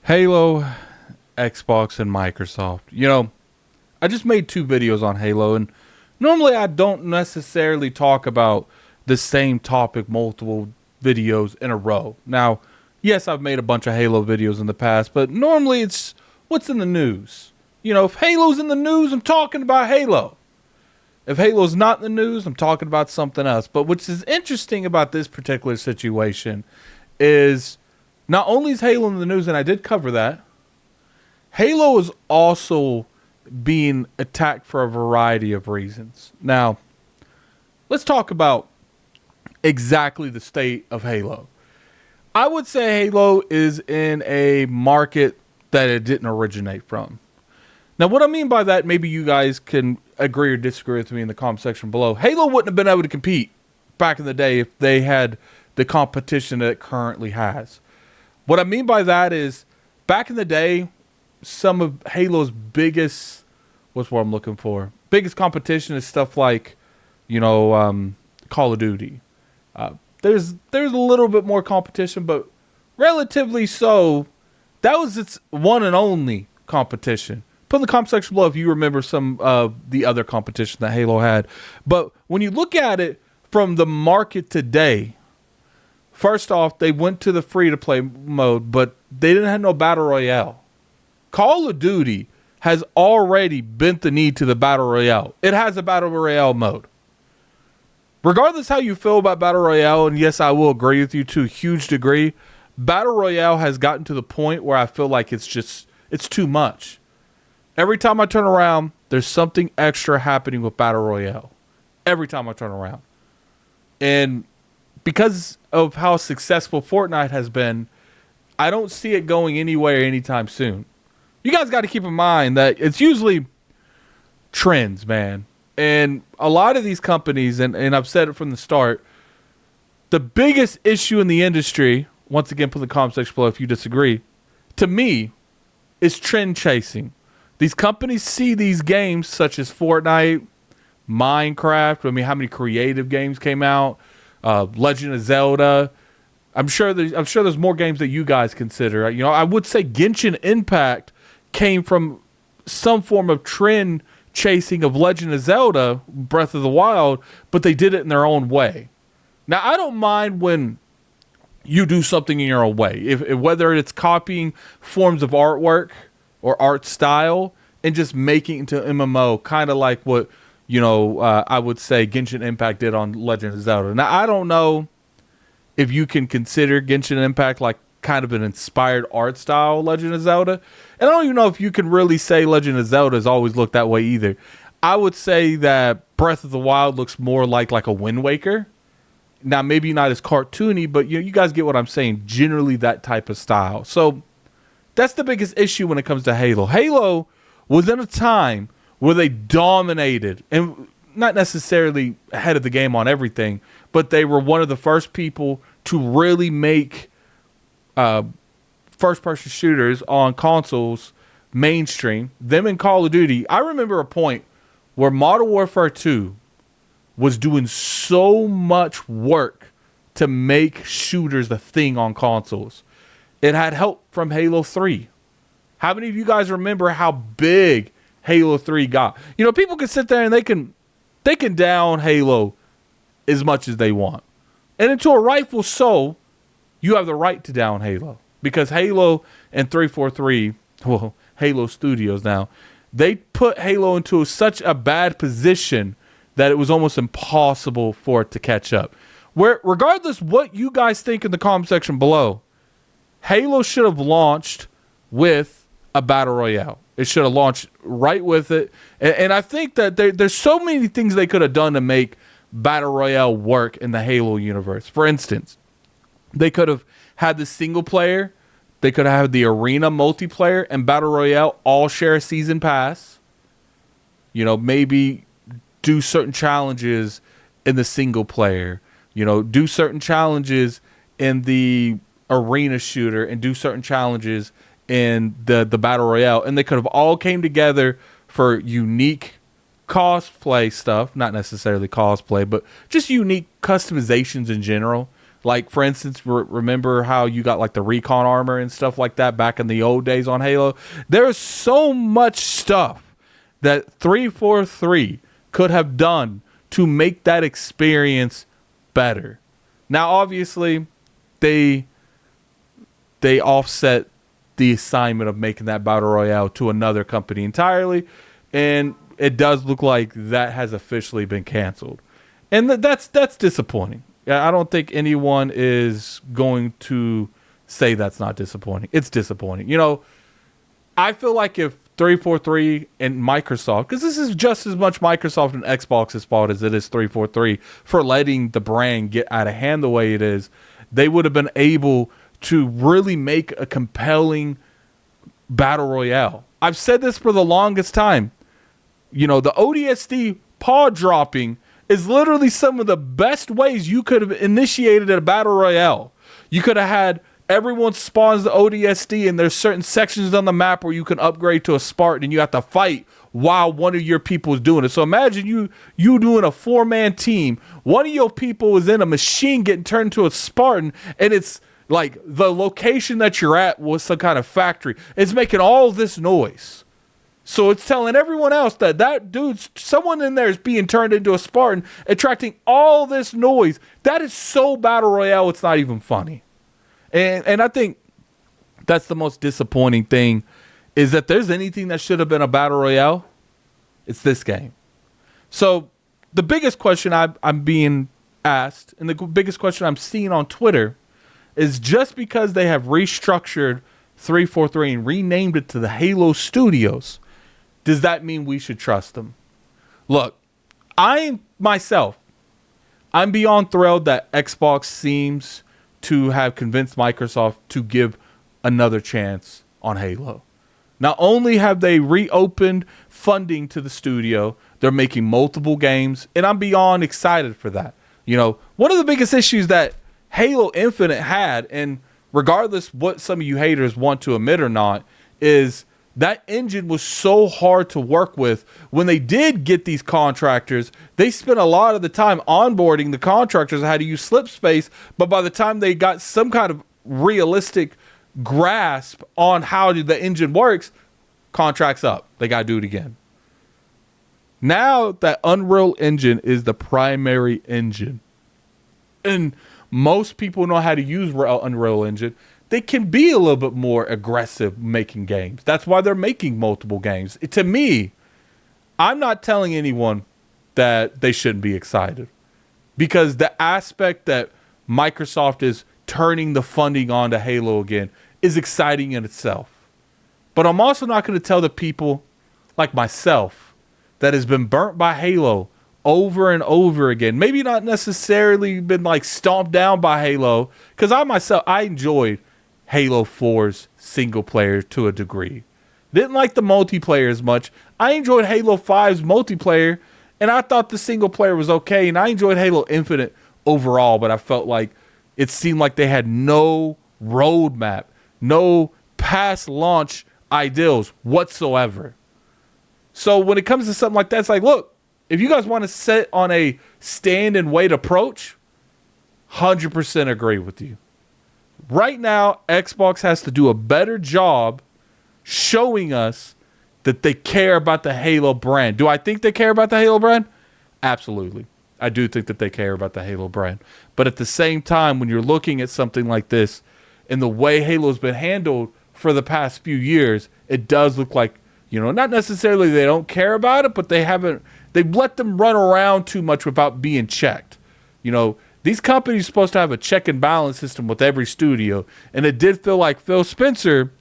Halo, Xbox, and Microsoft. I just made 2 videos on Halo, and normally I don't necessarily talk about the same topic multiple videos in a row. Now, yes, I've made a bunch of Halo videos in the past, but normally it's what's in the news. If Halo's in the news, I'm talking about Halo. If Halo's not in the news, I'm talking about something else. But what's is interesting about this particular situation is not only is Halo in the news, and I did cover that, Halo is also being attacked for a variety of reasons. Now, let's talk about exactly the state of Halo. I would say Halo is in a market that it didn't originate from. Now, what I mean by that, maybe you guys can agree or disagree with me in the comment section below. Halo wouldn't have been able to compete back in the day if they had the competition that it currently has. What I mean by that is, back in the day, some of Halo's biggest, what's what I'm looking for? Biggest competition is stuff like, Call of Duty. There's a little bit more competition, but relatively so, that was its one and only competition. Put in the comment section below if you remember some of the other competition that Halo had. But when you look at it from the market today, first off, they went to the free-to-play mode, but they didn't have no Battle Royale. Call of Duty has already bent the knee to the Battle Royale. It has a Battle Royale mode. Regardless how you feel about Battle Royale, and yes, I will agree with you to a huge degree, Battle Royale has gotten to the point where I feel like it's too much. Every time I turn around, there's something extra happening with Battle Royale. Every time I turn around. And because of how successful Fortnite has been, I don't see it going anywhere anytime soon. You guys got to keep in mind that it's usually trends, man. And a lot of these companies, and I've said it from the start, the biggest issue in the industry, once again, put in the comment section below if you disagree, to me, is trend chasing. These companies see these games such as Fortnite, Minecraft. I mean, how many creative games came out? Legend of Zelda. I'm sure there's more games that you guys consider. I would say Genshin Impact came from some form of trend chasing of Legend of Zelda, Breath of the Wild, but they did it in their own way. Now, I don't mind when you do something in your own way, if whether it's copying forms of artwork or art style and just making it into MMO, kind of like what I would say Genshin Impact did on Legend of Zelda. Now, I don't know if you can consider Genshin Impact like kind of an inspired art style Legend of Zelda. And I don't even know if you can really say Legend of Zelda has always looked that way either. I would say that Breath of the Wild looks more like a Wind Waker. Now, maybe not as cartoony, but you guys get what I'm saying. Generally that type of style. So that's the biggest issue when it comes to Halo. Halo was in a time where they dominated, and not necessarily ahead of the game on everything, but they were one of the first people to really make first-person shooters on consoles mainstream. Them in Call of Duty. I remember a point where Modern Warfare 2 was doing so much work to make shooters the thing on consoles. It had help from Halo 3. How many of you guys remember how big Halo 3 got? People can sit there and they can down Halo as much as they want. And into a rightful so, you have the right to down Halo. Because Halo and 343, well, Halo Studios now, they put Halo into such a bad position that it was almost impossible for it to catch up. Regardless what you guys think in the comment section below, Halo should have launched with a Battle Royale. It should have launched right with it. And I think that there's so many things they could have done to make Battle Royale work in the Halo universe. For instance, they could have had the single player, they could have had the arena multiplayer, and Battle Royale all share a season pass. Maybe do certain challenges in the single player. Do certain challenges in the arena shooter and do certain challenges in the Battle Royale. And they could have all came together for unique cosplay stuff. Not necessarily cosplay, but just unique customizations in general. Like, for instance, remember how you got like the recon armor and stuff like that back in the old days on Halo? There's so much stuff that 343 could have done to make that experience better. Now, obviously, they offset the assignment of making that Battle Royale to another company entirely, and it does look like that has officially been canceled. And that's disappointing. I don't think anyone is going to say that's not disappointing. It's disappointing. You know, I feel like if 343 and Microsoft, because this is just as much Microsoft and Xbox's fault as it is 343 for letting the brand get out of hand the way it is, they would have been able to really make a compelling Battle Royale. I've said this for the longest time. You know, the ODST paw dropping is literally some of the best ways you could have initiated a Battle Royale. You could have had everyone spawns the ODST, and there's certain sections on the map where you can upgrade to a Spartan and you have to fight while one of your people is doing it. So imagine you doing a 4-man team. One of your people is in a machine getting turned into a Spartan, and it's like the location that you're at was some kind of factory. It's making all this noise. So it's telling everyone else that dude's, someone in there is being turned into a Spartan, attracting all this noise. That is so Battle Royale, it's not even funny. And I think that's the most disappointing thing, is that there's anything that should have been a Battle Royale, it's this game. So the biggest question I'm being asked, and the biggest question I'm seeing on Twitter, is just because they have restructured 343 and renamed it to the Halo Studios, does that mean we should trust them? Look, I'm beyond thrilled that Xbox seems to have convinced Microsoft to give another chance on Halo. Not only have they reopened funding to the studio, they're making multiple games, and I'm beyond excited for that. You know, one of the biggest issues that Halo Infinite had, and regardless what some of you haters want to admit or not, is that engine was so hard to work with. When they did get these contractors, they spent a lot of the time onboarding the contractors on how to use slip space, but by the time they got some kind of realistic grasp on how the engine works, contracts up. They got to do it again. Now that Unreal Engine is the primary engine, and most people know how to use Unreal Engine, they can be a little bit more aggressive making games. That's why they're making multiple games. To me, I'm not telling anyone that they shouldn't be excited, because the aspect that Microsoft is turning the funding on to Halo again is exciting in itself. But I'm also not going to tell the people like myself that has been burnt by Halo over and over again. Maybe not necessarily been like stomped down by Halo, because I enjoyed Halo 4's single player to a degree. Didn't like the multiplayer as much. I enjoyed Halo 5's multiplayer, and I thought the single player was okay, and I enjoyed Halo Infinite overall, but I felt like it seemed like they had no roadmap, no past launch ideals whatsoever. So when it comes to something like that, it's like, look, if you guys want to sit on a stand and wait approach, 100% agree with you. Right now, Xbox has to do a better job showing us that they care about the Halo brand. Do I think they care about the Halo brand? Absolutely. I do think that they care about the Halo brand. But at the same time, when you're looking at something like this, and the way Halo's been handled for the past few years, it does look like, you know, not necessarily they don't care about it, but they've let them run around too much without being checked. You know, these companies are supposed to have a check and balance system with every studio, and it did feel like Phil Spencer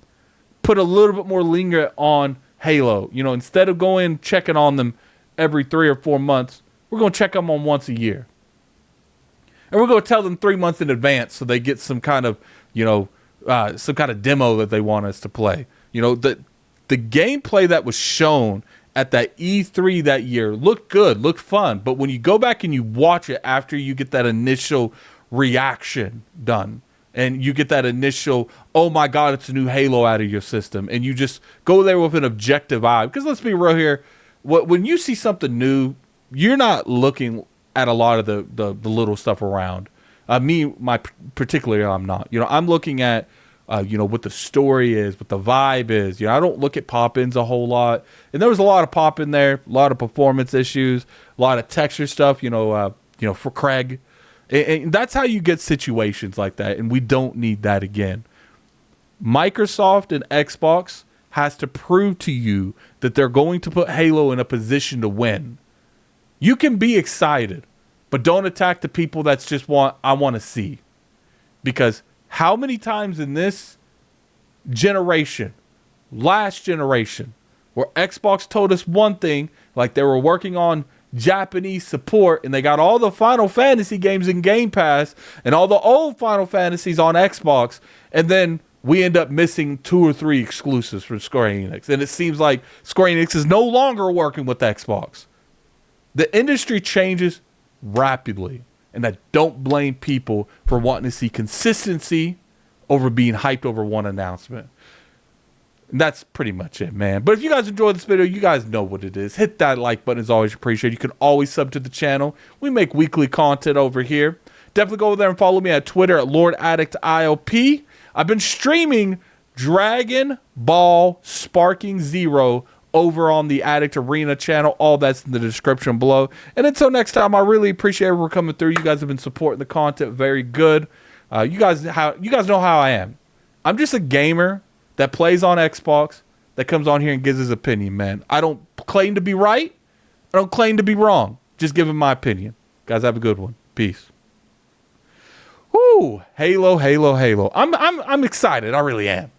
put a little bit more linger on Halo. You know, instead of going checking on them every 3 or 4 months, we're going to check them on once a year. And we're going to tell them 3 months in advance so they get some kind of, you know, some kind of demo that they want us to play. You know, the gameplay that was shown at that E3 that year looked good, looked fun. But when you go back and you watch it after you get that initial reaction done, and you get that initial, oh my God, it's a new Halo out of your system, and you just go there with an objective eye. Because let's be real here, when you see something new, you're not looking at a lot of the little stuff around. Particularly, I'm not. I'm looking at, what the story is, what the vibe is. I don't look at pop-ins a whole lot. And there was a lot of pop-in there, a lot of performance issues, a lot of texture stuff, for Craig. And that's how you get situations like that. And we don't need that again. Microsoft and Xbox has to prove to you that they're going to put Halo in a position to win. You can be excited, but don't attack the people that's just I want to see. Because how many times in this generation, last generation, where Xbox told us one thing, like they were working on Japanese support and they got all the Final Fantasy games in Game Pass and all the old Final Fantasies on Xbox, and then we end up missing 2 or 3 exclusives from Square Enix. And it seems like Square Enix is no longer working with Xbox. The industry changes rapidly, and I don't blame people for wanting to see consistency over being hyped over one announcement. And that's pretty much it, man. But if you guys enjoyed this video, you guys know what it is. Hit that like button, is always appreciated. You can always sub to the channel. We make weekly content over here. Definitely go over there and follow me at Twitter at LordAddictILP. I've been streaming Dragon Ball Sparking Zero over on the Addict Arena channel. All that's in the description below. And until next time, I really appreciate everyone coming through. You guys have been supporting the content very good. You guys know how I am. I'm just a gamer that plays on Xbox, that comes on here and gives his opinion, man. I don't claim to be right. I don't claim to be wrong. Just giving my opinion. Guys, have a good one. Peace. Woo! Halo, Halo, Halo. I'm excited. I really am.